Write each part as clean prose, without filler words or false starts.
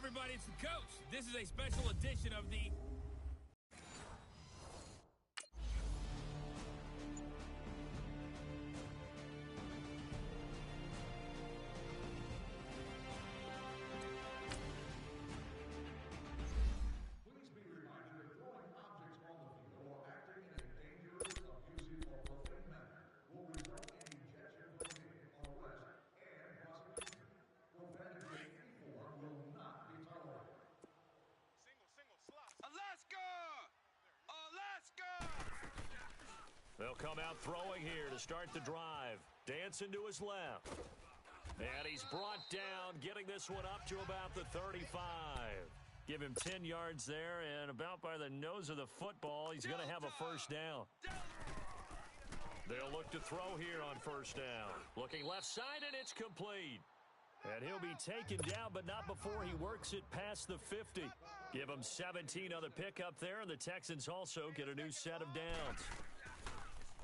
everybody, it's the coach. This is a special edition of the... Please be reminded that throwing objects on the field or acting in a dangerous, abusive, or profane manner will result in ejection from the game, arrest, and prosecution. Profanity in any form will not be tolerated. Single, slot. Alaska! Alaska! They'll come out throwing here to start the drive. Dancing to his left. And he's brought down, getting this one up to about the 35. Give him 10 yards there, and about by the nose of the football, he's going to have a first down. They'll look to throw here on first down. Looking left side, and it's complete. And he'll be taken down, but not before he works it past the 50. Give him 17 on the pickup there, and the Texans also get a new set of downs.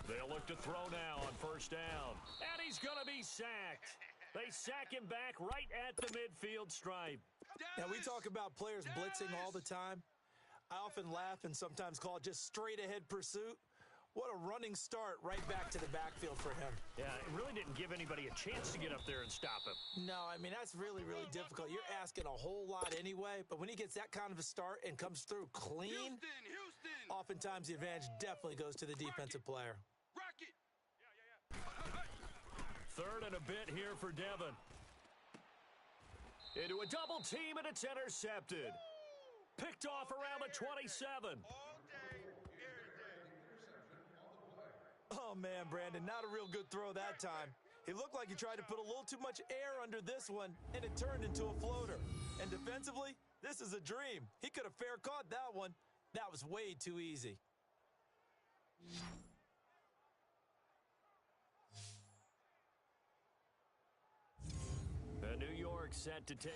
They'll look to throw now on first down. And he's going to be sacked. They sack him back right at the midfield stripe. Now, we talk about players blitzing all the time. I often laugh and sometimes call it just straight-ahead pursuit. What a running start right back to the backfield for him. Yeah, it really didn't give anybody a chance to get up there and stop him. No, I mean, that's really, really difficult. You're asking a whole lot anyway, but when he gets that kind of a start and comes through clean, Houston. oftentimes the advantage definitely goes to the defensive player. Rocket. Third and a bit here for Devin. Into a double team, and it's intercepted. Picked off around the 27. All day, every day. Oh, man, Brandon, not a real good throw that time. He looked like he tried to put a little too much air under this one, and it turned into a floater. And defensively, this is a dream. He could have fair caught that one. That was way too easy. New York set to take.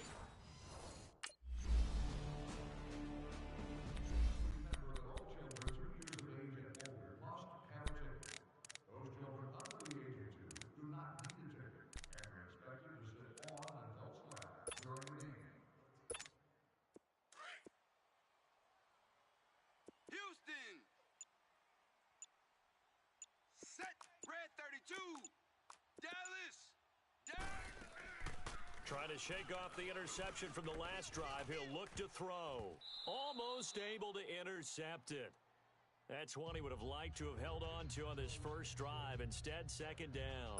Remember that all children 2 years of age and older must have a ticket. Those children under the age of 2 do not need a ticket and are expected to sit on an adult's lap during the game. Houston. Set. Red 32. Dallas. Trying to shake off the interception from the last drive. He'll look to throw. Almost able to intercept it. That's one he would have liked to have held on to on this first drive. Instead, second down.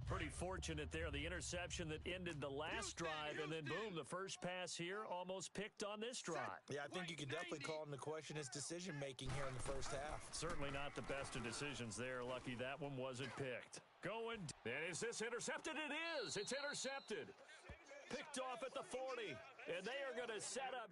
Pretty fortunate there. The interception that ended the last drive, and then boom, the first pass here almost picked on this drive. Yeah, I think you could definitely call into question his decision-making here in the first half. Certainly not the best of decisions there. Lucky that one wasn't picked. Going. And is this intercepted? It is. It's intercepted. Picked off at the 40. And they are going to set up.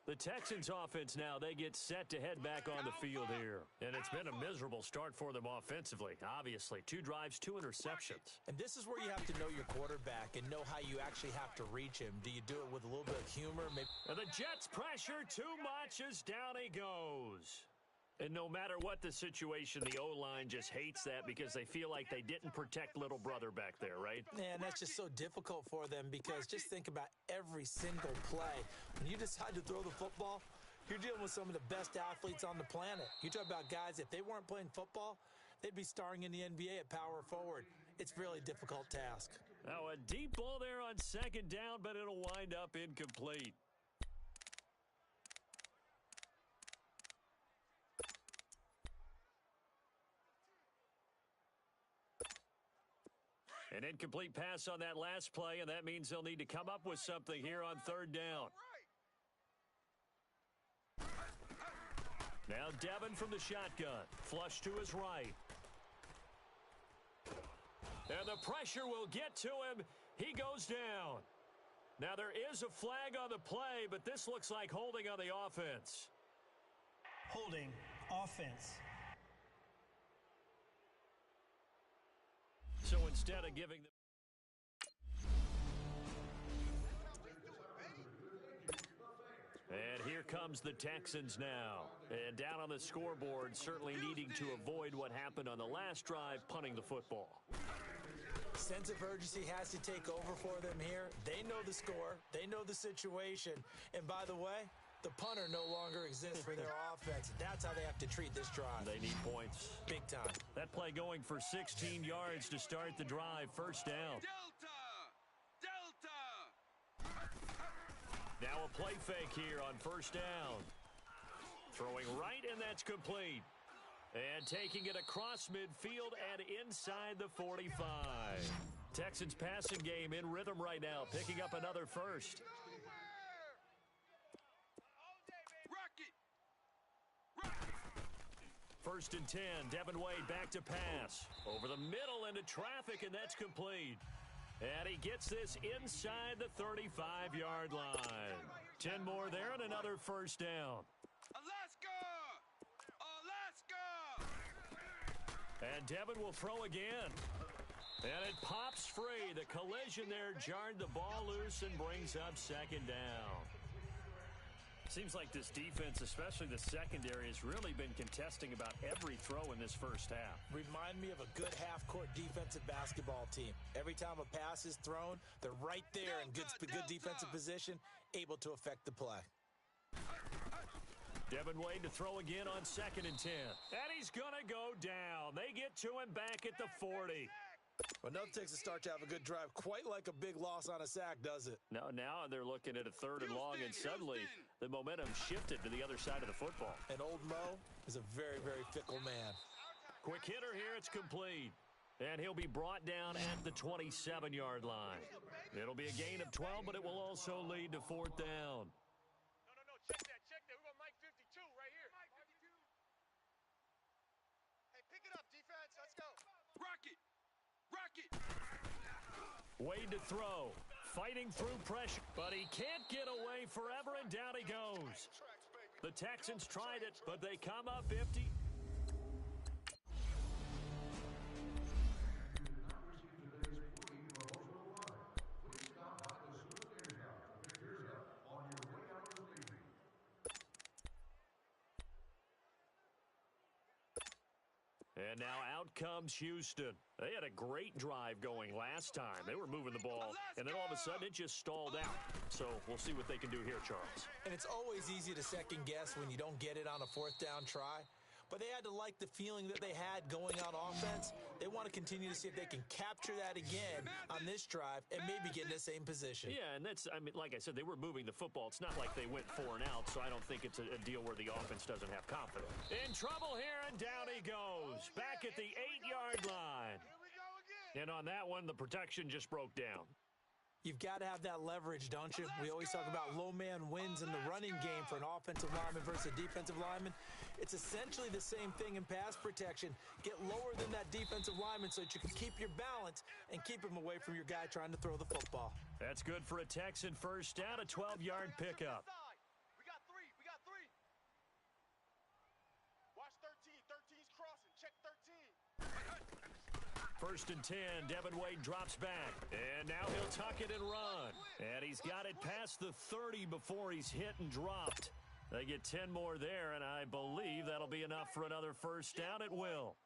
The Texans offense now, they get set to head back on the field here. And it's been a miserable start for them offensively. Obviously, 2 drives, 2 interceptions. And this is where you have to know your quarterback and know how you actually have to reach him. Do you do it with a little bit of humor? Maybe. And the Jets pressure too much as down he goes. And no matter what the situation, the O-line just hates that because they feel like they didn't protect little brother back there, right? Man, that's just so difficult for them because just think about every single play. When you decide to throw the football, you're dealing with some of the best athletes on the planet. You talk about guys, if they weren't playing football, they'd be starring in the NBA at power forward. It's a really difficult task. Now a deep ball there on second down, but it'll wind up incomplete. An incomplete pass on that last play, and that means they'll need to come up with something here on third down. Now Devin from the shotgun. Flush to his right. And the pressure will get to him. He goes down. Now there is a flag on the play, but this looks like holding on the offense. Holding offense. So instead of giving them... And here comes the Texans now. And down on the scoreboard, certainly needing to avoid what happened on the last drive, punting the football. Sense of urgency has to take over for them here. They know the score. They know the situation. And by the way, the punter no longer exists for their offense. That's how they have to treat this drive. They need points. Big time. That play going for 16 yards to start the drive. First down. Delta! Now a play fake here on first down. Throwing right, and that's complete. And taking it across midfield and inside the 45. Texans passing game in rhythm right now, picking up another first. First and 10, Devin Wade back to pass. Over the middle into traffic, and that's complete. And he gets this inside the 35-yard line. 10 more there and another first down. Alaska! And Devin will throw again. And it pops free. The collision there jarred the ball loose and brings up second down. Seems like this defense, especially the secondary, has really been contesting about every throw in this first half. Remind me of a good half-court defensive basketball team. Every time a pass is thrown, they're right there in good defensive position, able to affect the play. Devin Wade to throw again on second and 10. And he's going to go down. They get to him back at the 40. Well, nothing takes a start to have a good drive. Quite like a big loss on a sack, does it? Now they're looking at a third and long, and suddenly the momentum shifted to the other side of the football. And old Mo is a very, very fickle man. Quick hitter here. It's complete. And he'll be brought down at the 27-yard line. It'll be a gain of 12, but it will also lead to fourth down. No, check that. We're going Mike 52 right here. Mike 52. Hey, pick it up, defense. Let's go. Rocket! Wade to throw. Fighting through pressure, but he can't get away forever, and down he goes. The Texans tried it, but they come up empty. And now out comes Houston. They had a great drive going last time. They were moving the ball, and then all of a sudden it just stalled out. So we'll see what they can do here, Charles. And it's always easy to second guess when you don't get it on a fourth down try. But they had to like the feeling that they had going on offense. They want to continue to see if they can capture that again on this drive and maybe get in the same position. Yeah, and that's, I mean, like I said, they were moving the football. It's not like they went 4 and out, so I don't think it's a deal where the offense doesn't have confidence. In trouble here, and down he goes. Back at the 8-yard line. And on that one, the protection just broke down. You've got to have that leverage, don't you? We always talk about low man wins in the running game for an offensive lineman versus a defensive lineman. It's essentially the same thing in pass protection. Get lower than that defensive lineman so that you can keep your balance and keep him away from your guy trying to throw the football. That's good for a Texan first down, a 12-yard pickup. We got three. Watch 13. 13's crossing. Check 13. First and 10, Devin Wade drops back. And now he'll tuck it and run. And he's got it past the 30 before he's hit and dropped. They get 10 more there, and I believe that'll be enough for another first down. It will.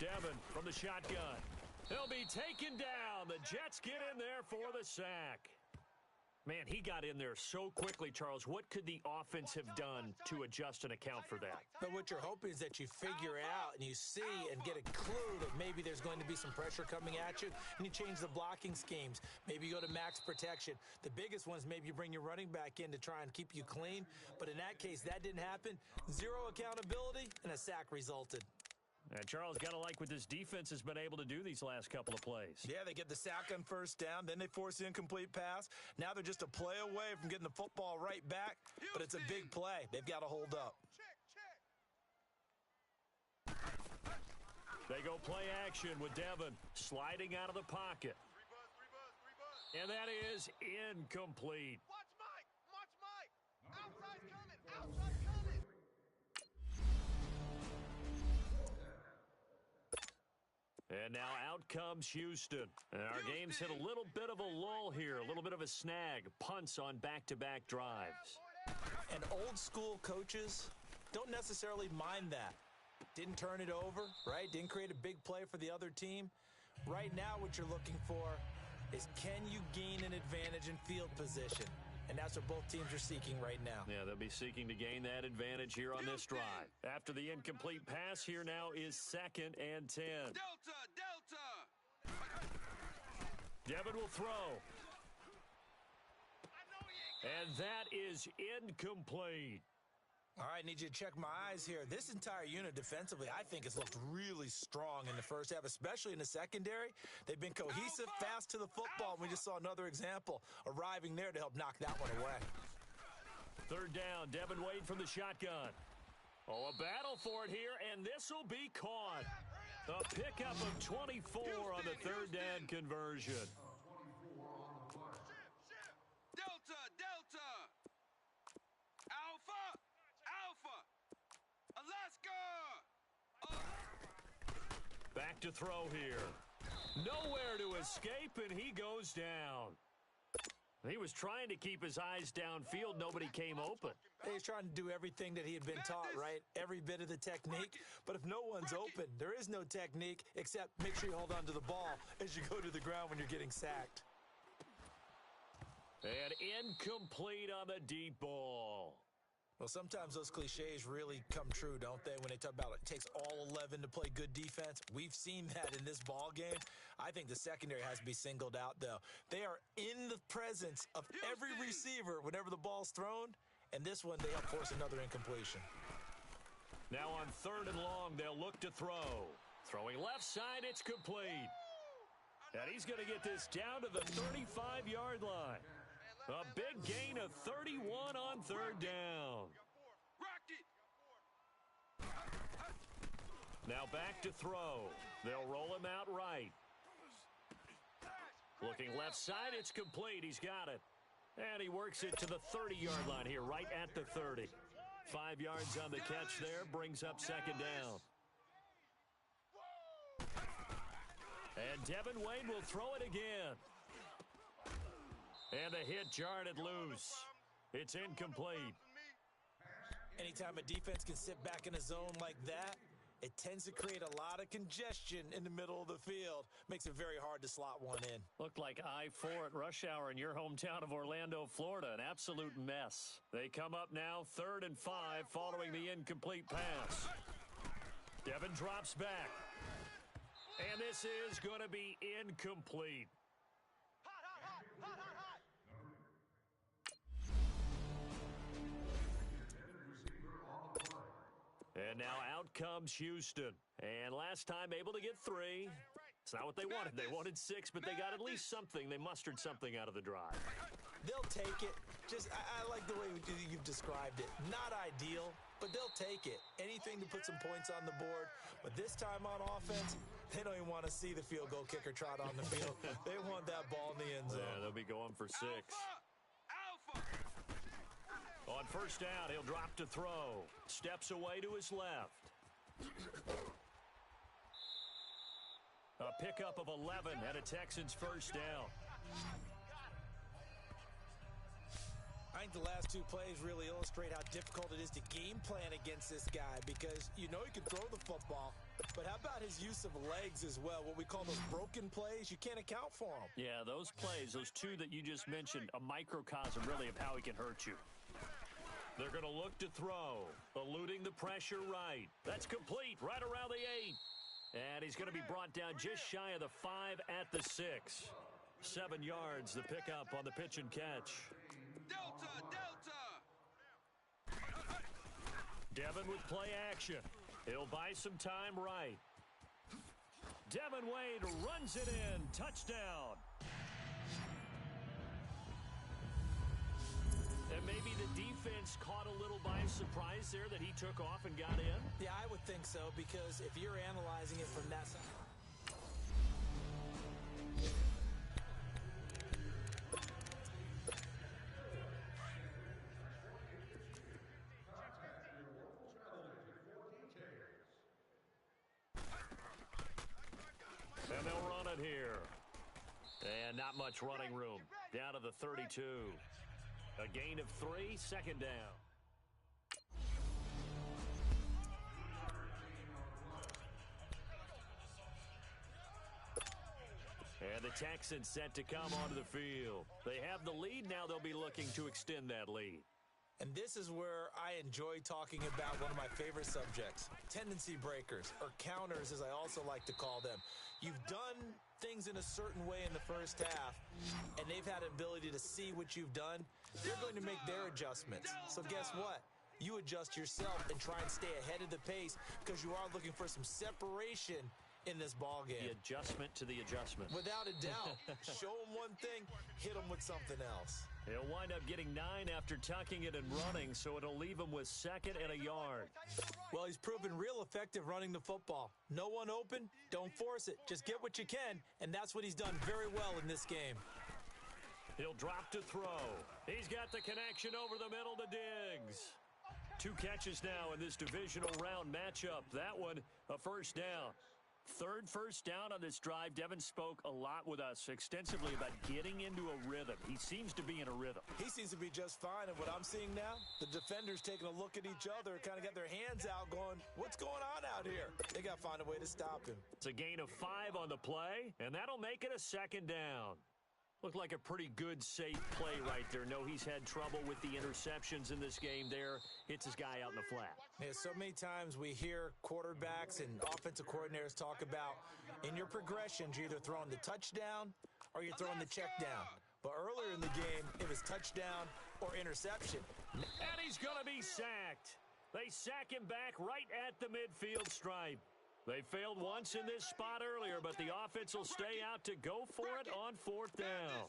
Devin from the shotgun. He'll be taken down. The Jets get in there for the sack. Man, he got in there so quickly, Charles. What could the offense have done to adjust and account for that? But what you're hoping is that you figure out and you see and get a clue that maybe there's going to be some pressure coming at you, and you change the blocking schemes. Maybe you go to max protection. The biggest one is maybe you bring your running back in to try and keep you clean. But in that case, that didn't happen. Zero accountability, and a sack resulted. And Charles, got to like what this defense has been able to do these last couple of plays. Yeah, they get the sack on first down, then they force the incomplete pass. Now they're just a play away from getting the football right back, but it's a big play. They've got to hold up. Check. They go play action with Devin sliding out of the pocket. And that is incomplete. Watch Mike. Outside's coming. And now out comes Houston. And our game's hit a little bit of a lull here, a little bit of a snag. Punts on back-to-back drives. And old school coaches don't necessarily mind that. Didn't turn it over, right? Didn't create a big play for the other team. Right now what you're looking for is can you gain an advantage in field position? And that's what both teams are seeking right now. Yeah, they'll be seeking to gain that advantage here on this drive. After the incomplete pass, here now is 2nd and 10. Delta, Delta. Devin will throw. And that is incomplete. All right, need you to check my eyes here. This entire unit defensively, I think, has looked really strong in the first half, especially in the secondary. They've been cohesive, fast to the football, and we just saw another example arriving there to help knock that one away. 3rd down, Devin Wade from the shotgun. Oh, a battle for it here, and this will be caught. A pickup of 24 on the 3rd down conversion. Delta, Delta. Alpha, Alpha. Alaska. Back to throw here. Nowhere to escape, and he goes down. He was trying to keep his eyes downfield. Nobody came open. He's trying to do everything that he had been taught, right? Every bit of the technique. But if no one's open, there is no technique except make sure you hold on to the ball as you go to the ground when you're getting sacked. And incomplete on the deep ball. Well, sometimes those cliches really come true, don't they? When they talk about it takes all 11 to play good defense. We've seen that in this ball game. I think the secondary has to be singled out, though. They are in the presence of every receiver whenever the ball's thrown, and this one they help force another incompletion. Now on 3rd and long, they'll look to throw. Throwing left side, it's complete. And he's going to get this down to the 35-yard line. A big gain of 31 on 3rd down. Rock it. Now back to throw. They'll roll him out right. Looking left side, it's complete. He's got it. And he works it to the 30-yard line here, right at the 30. 5 yards on the catch there, brings up 2nd down. And Devin Wade will throw it again. And the hit jarred it loose. It's incomplete. Anytime a defense can sit back in a zone like that, it tends to create a lot of congestion in the middle of the field. Makes it very hard to slot one in. Looked like I-4 at rush hour in your hometown of Orlando, Florida. An absolute mess. They come up now 3rd and 5 following the incomplete pass. Devin drops back. And this is going to be incomplete. And now out comes Houston. And last time able to get 3. It's not what they wanted. They wanted 6, but they got at least something. They mustered something out of the drive. They'll take it. I like the way you've described it. Not ideal, but they'll take it. Anything to put some points on the board. But this time on offense, they don't even want to see the field goal kicker trot on the field. They want that ball in the end zone. Yeah, they'll be going for 6. Alpha. On 1st down, he'll drop to throw. Steps away to his left. A pickup of 11 and a Texans 1st down. I think the last 2 plays really illustrate how difficult it is to game plan against this guy because you know he can throw the football, but how about his use of legs as well? What we call those broken plays, you can't account for them. Yeah, those plays, those 2 that you just mentioned, a microcosm really of how he can hurt you. They're going to look to throw, eluding the pressure right. That's complete, right around the 8. And he's going to be brought down just shy of the 5 at the 6. 7 yards, the pickup on the pitch and catch. Delta, Delta. Devin with play action. He'll buy some time right. Devin Wade runs it in. Touchdown. And maybe the defense caught a little by surprise there that he took off and got in? Yeah, I would think so, because if you're analyzing it from that side. And they'll run it here. And not much running room. Down to the 32. A gain of 3, 2nd down. the Texans set to come onto the field. They have the lead. Now they'll be looking to extend that lead. And this is where I enjoy talking about one of my favorite subjects, tendency breakers, or counters as I also like to call them. You've done things in a certain way in the first half, and they've had an ability to see what you've done. They're going to make their adjustments. So guess what? You adjust yourself and try and stay ahead of the pace because you are looking for some separation in this ball game. The adjustment to the adjustment. Without a doubt. Show them one thing, hit them with something else. He'll wind up getting 9 after tucking it and running, so it'll leave him with 2nd and a yard. Well, he's proven real effective running the football. No one open, don't force it. Just get what you can, and that's what he's done very well in this game. He'll drop to throw. He's got the connection over the middle to Diggs. 2 catches now in this divisional round matchup. That one, a first down. 3rd first down on this drive. Devin spoke a lot with us extensively about getting into a rhythm. He seems to be in a rhythm. He seems to be just fine. And what I'm seeing now, the defenders taking a look at each other, kind of got their hands out going, what's going on out here? They got to find a way to stop him. It's a gain of 5 on the play, and that'll make it a 2nd down. Looked like a pretty good, safe play right there. No, he's had trouble with the interceptions in this game there. Hits his guy out in the flat. Yeah, so many times we hear quarterbacks and offensive coordinators talk about in your progressions, you're either throwing the touchdown or you're throwing the check down. But earlier in the game, it was touchdown or interception. And he's going to be sacked. They sack him back right at the midfield stripe. They failed once in this spot earlier, but the offense will stay out to go for it on 4th down.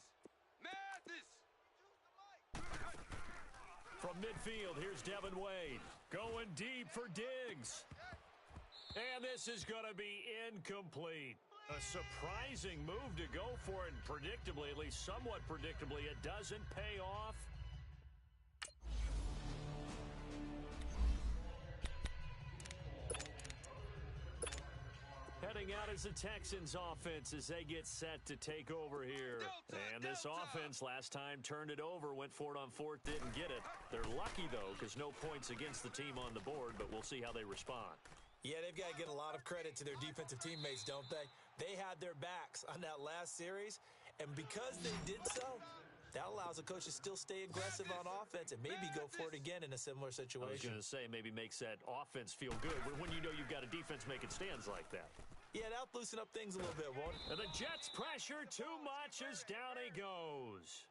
From midfield, here's Devin Wade. Going deep for Diggs. And this is going to be incomplete. A surprising move to go for it, and predictably, at least somewhat predictably, it doesn't pay off. Heading out is the Texans offense as they get set to take over here. And this offense last time turned it over, went for it on 4th, didn't get it. They're lucky, though, because no points against the team on the board, but we'll see how they respond. Yeah, they've got to get a lot of credit to their defensive teammates, don't they? They had their backs on that last series, and because they did so, that allows a coach to still stay aggressive on offense and maybe go for it again in a similar situation. I was going to say, maybe makes that offense feel good when you know you've got a defense making stands like that. Yeah, that'll loosen up things a little bit, won't it? And the Jets pressure too much as down he goes.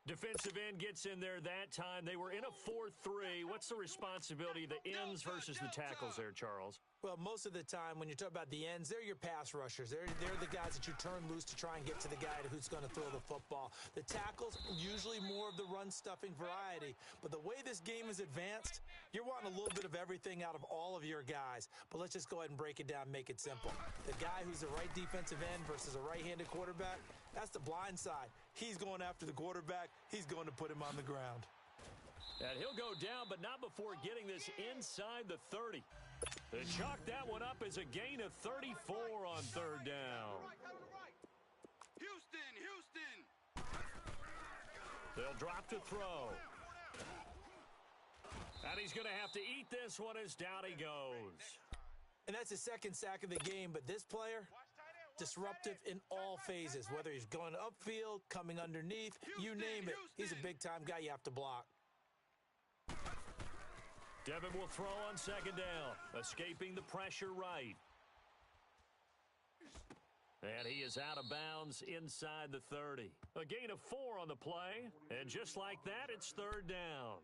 Defensive end gets in there that time. They were in a 4-3. What's the responsibility of the ends versus the tackles there, Charles? Well, most of the time when you talk about the ends, they're your pass rushers. They're the guys that you turn loose to try and get to the guy who's going to throw the football. The tackles, usually more of the run-stuffing variety. But the way this game is advanced, you're wanting a little bit of everything out of all of your guys. But let's just go ahead and break it down, make it simple. The guy who's the right defensive end versus a right-handed quarterback, that's the blind side. He's going after the quarterback. He's going to put him on the ground. And he'll go down, but not before getting this inside the 30. They chalk that one up as a gain of 34 on 3rd down. Houston! They'll drop to throw. And he's going to have to eat this one as down he goes. And that's his 2nd sack of the game, but this player, disruptive in all phases, whether he's going upfield, coming underneath, you name it. He's a big-time guy you have to block. Devin will throw on 2nd down, escaping the pressure right. And he is out of bounds inside the 30. A gain of 4 on the play, and just like that, it's 3rd down.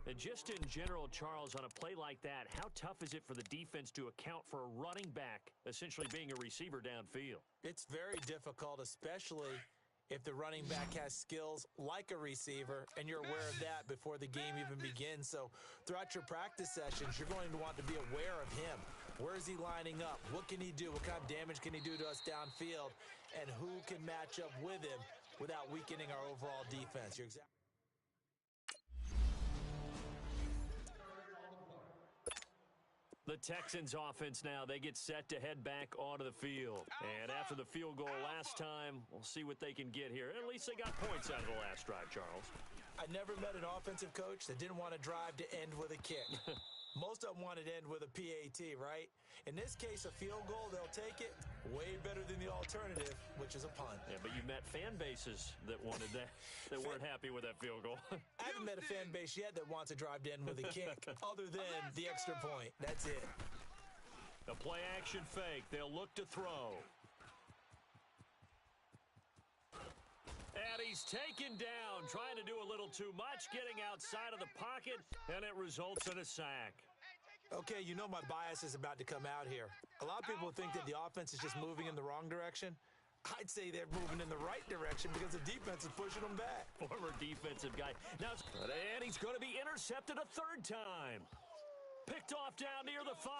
And just in general, Charles, on a play like that, how tough is it for the defense to account for a running back essentially being a receiver downfield? It's very difficult, especially if the running back has skills like a receiver, and you're aware of that before the game even begins. So throughout your practice sessions, you're going to want to be aware of him. Where is he lining up? What can he do? What kind of damage can he do to us downfield? And who can match up with him without weakening our overall defense? You're exactly. The Texans offense now, they get set to head back onto the field. And after the field goal last time, we'll see what they can get here. At least they got points out of the last drive, Charles. I never met an offensive coach that didn't want to drive to end with a kick. Most of them want it end with a PAT, right? In this case, a field goal, they'll take it. Way better than the alternative, which is a punt. Yeah, but you met fan bases that wanted that, that weren't happy with that field goal. I haven't met a fan base yet that wants to drive to end with a kick, other than the extra point. That's it. The play action fake. They'll look to throw. And he's taken down, trying to do a little too much, getting outside of the pocket, and it results in a sack. Okay, you know my bias is about to come out here. A lot of people think that the offense is just moving in the wrong direction. I'd say they're moving in the right direction because the defense is pushing them back. Former defensive guy. Now, and he's going to be intercepted a third time. Picked off down near the 5.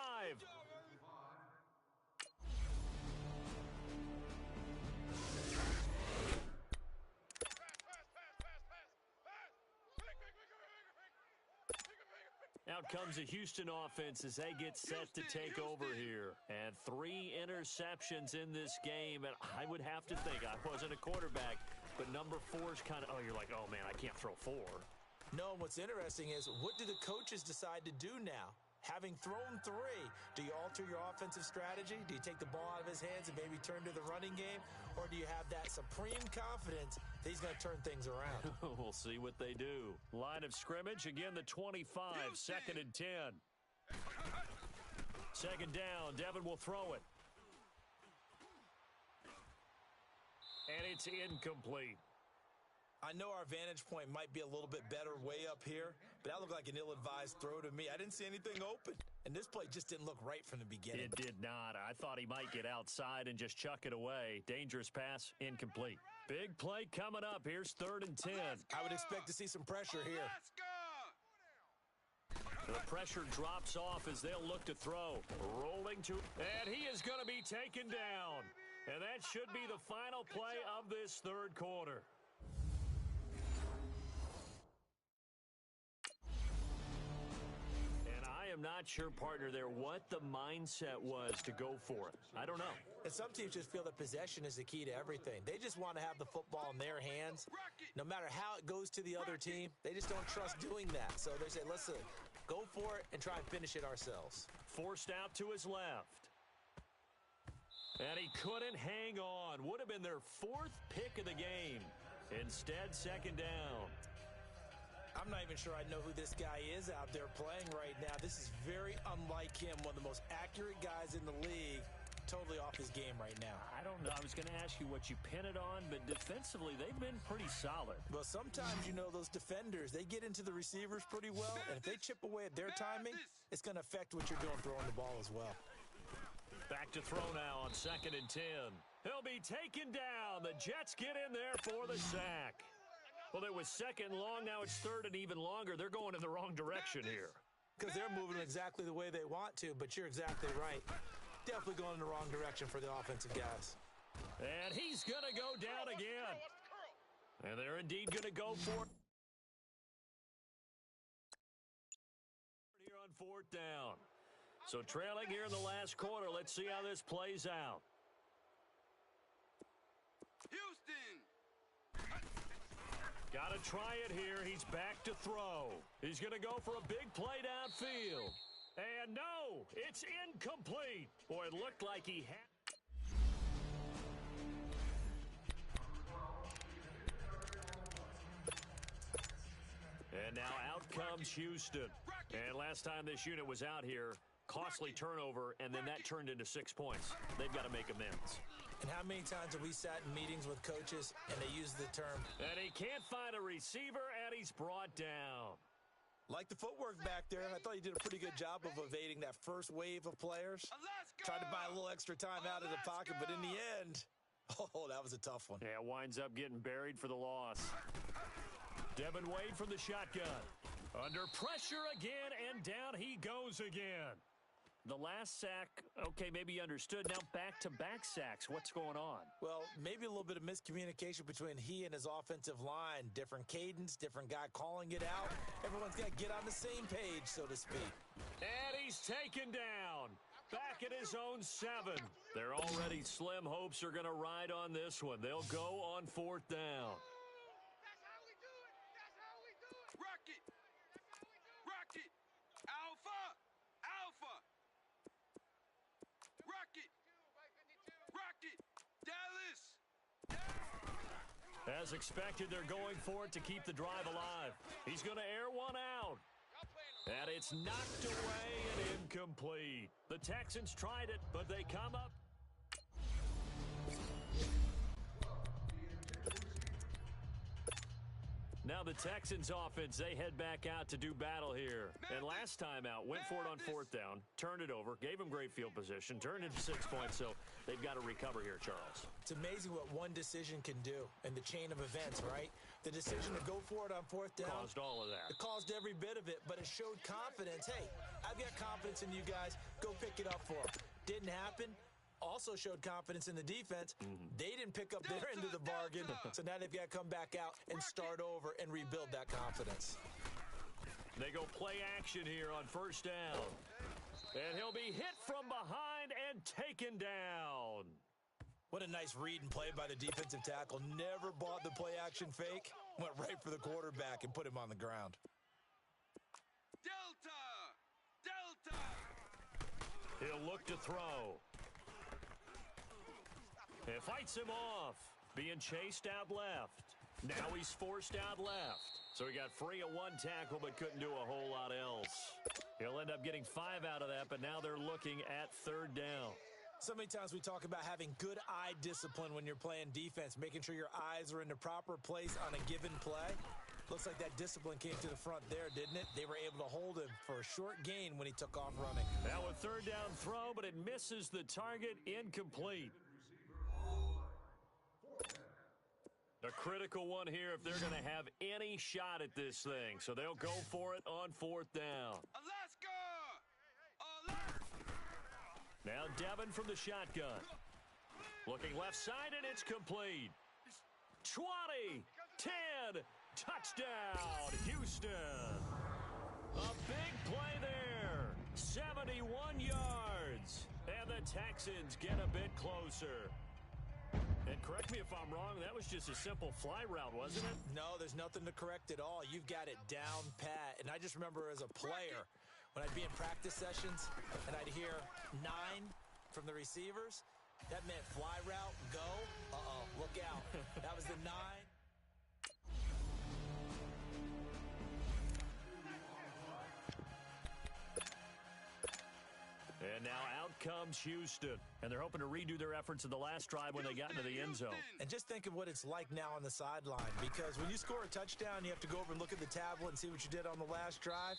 Out comes the Houston offense as they get set to take over here. And 3 interceptions in this game. And I would have to think, I wasn't a quarterback, but number 4 is kind of, oh, you're like, oh, man, I can't throw 4. No, what's interesting is, what do the coaches decide to do now? Having thrown 3, do you alter your offensive strategy? Do you take the ball out of his hands and maybe turn to the running game? Or do you have that supreme confidence that he's going to turn things around? We'll see what they do. Line of scrimmage, again, the 25, second and 10. Second down, Devin will throw it. And it's incomplete. I know our vantage point might be a little bit better way up here, but that looked like an ill-advised throw to me. I didn't see anything open, and this play just didn't look right from the beginning. It did not. I thought he might get outside and just chuck it away. Dangerous pass, incomplete. Big play coming up. Here's 3rd and 10. I would expect to see some pressure here. The pressure drops off as they'll look to throw. Rolling to, and he is going to be taken down. And that should be the final play of this third quarter. I'm not sure, partner, there what the mindset was to go for it. I don't know. And some teams just feel that possession is the key to everything. They just want to have the football in their hands. No matter how it goes to the other team, they just don't trust doing that. So they say, listen, go for it and try and finish it ourselves. Forced out to his left. And he couldn't hang on. Would have been their 4th pick of the game. Instead, second down. I'm not even sure I know who this guy is out there playing right now. This is very unlike him, one of the most accurate guys in the league. Totally off his game right now. I don't know. I was going to ask you what you pin it on, but defensively, they've been pretty solid. Well, sometimes, you know, those defenders, they get into the receivers pretty well, and if they chip away at their timing, it's going to affect what you're doing throwing the ball as well. Back to throw now on 2nd and 10. He'll be taken down. The Jets get in there for the sack. Well, it was 2nd long. Now it's 3rd and even longer. They're going in the wrong direction here. Because they're moving exactly the way they want to, but you're exactly right. Definitely going in the wrong direction for the offensive guys. And he's going to go down again. And they're indeed going to go for it. Here on 4th down. So trailing here in the last quarter. Let's see how this plays out. Houston. Got to try it here. He's back to throw. He's going to go for a big play downfield. And no, it's incomplete. Boy, it looked like he had. And now out comes Houston. And last time this unit was out here, costly turnover, and then that turned into 6 points. They've got to make amends. And how many times have we sat in meetings with coaches and they use the term, and he can't find a receiver, and he's brought down. Like the footwork back there, I thought he did a pretty good job of evading that first wave of players. Tried to buy a little extra time out of the pocket, but in the end, oh, that was a tough one. Yeah, winds up getting buried for the loss. Devin Wade from the shotgun. Under pressure again, and down he goes again. The last sack, okay, maybe you understood. Now back-to-back sacks. What's going on? Well, maybe a little bit of miscommunication between he and his offensive line. Different cadence, different guy calling it out. Everyone's got to get on the same page, so to speak. And he's taken down. Back at his own 7. Their already slim hopes are going to ride on this one. They'll go on 4th down. That's how we do it. That's how we do it. Rocket. Rocket. Alpha. As expected, they're going for it to keep the drive alive. He's going to air one out. And it's knocked away and incomplete. The Texans tried it, but they come up. Now the Texans offense, they head back out to do battle here. And last time out, went for it on fourth down, turned it over, gave them great field position, turned into 6 points, so they've got to recover here, Charles. It's amazing what one decision can do in the chain of events, right? The decision to go for it on fourth down. Caused all of that. It caused every bit of it, but it showed confidence. Hey, I've got confidence in you guys. Go pick it up for them. Didn't happen. Also showed confidence in the defense. They didn't pick up their end of the bargain, so now they've got to come back out and start over and rebuild that confidence. They go play action here on first down. And he'll be hit from behind and taken down. What a nice read and play by the defensive tackle. Never bought the play action fake. Went right for the quarterback and put him on the ground. Delta! Delta! He'll look to throw. It fights him off. Being chased out left. Now he's forced out left. So he got free of one tackle but couldn't do a whole lot else. He'll end up getting 5 out of that, but now they're looking at third down. So many times we talk about having good eye discipline when you're playing defense, making sure your eyes are in the proper place on a given play. Looks like that discipline came to the front there, didn't it? They were able to hold him for a short gain when he took off running. Now a third down throw, but it misses the target, incomplete. A critical one here if they're going to have any shot at this thing. So they'll go for it on fourth down. Alaska! Alert! Now Devin from the shotgun. Looking left side, and it's complete. 20, 10, touchdown, Houston. A big play there. 71 yards. And the Texans get a bit closer. And correct me if I'm wrong, that was just a simple fly route, wasn't it? No, there's nothing to correct at all. You've got it down pat. And I just remember as a player, when I'd be in practice sessions and I'd hear 9 from the receivers, that meant fly route, go. Uh-oh, look out. That was the 9. And now out comes Houston. And they're hoping to redo their efforts in the last drive when they got into the end zone. And just think of what it's like now on the sideline. Because when you score a touchdown, you have to go over and look at the tablet and see what you did on the last drive.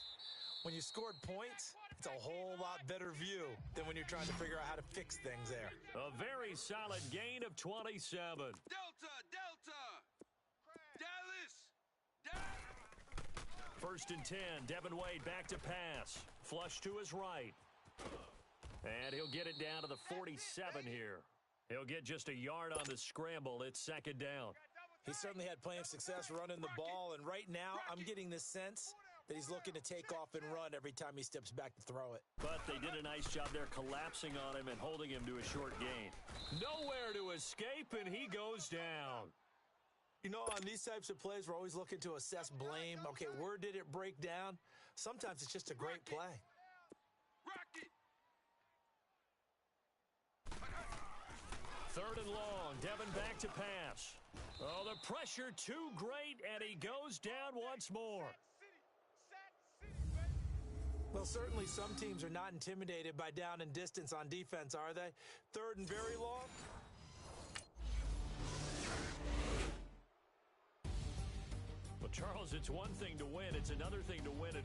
When you scored points, it's a whole lot better view than when you're trying to figure out how to fix things there. A very solid gain of 27. Delta! Delta! Dallas! Dallas! First and 10, Devin Wade back to pass. Flush to his right. And he'll get it down to the 47 here. He'll get just a yard on the scramble. It's second down. He certainly had plenty of success running the ball, and right now I'm getting the sense that he's looking to take off and run every time he steps back to throw it. But they did a nice job there collapsing on him and holding him to a short gain. Nowhere to escape, and he goes down. You know, on these types of plays, we're always looking to assess blame. Okay, where did it break down? Sometimes it's just a great play. Rocket! Third and long, Devin back to pass. Oh, the pressure too great, and he goes down once more. Well, certainly some teams are not intimidated by down and distance on defense, are they? Third and very long. Well, Charles, it's one thing to win. It's another thing to win it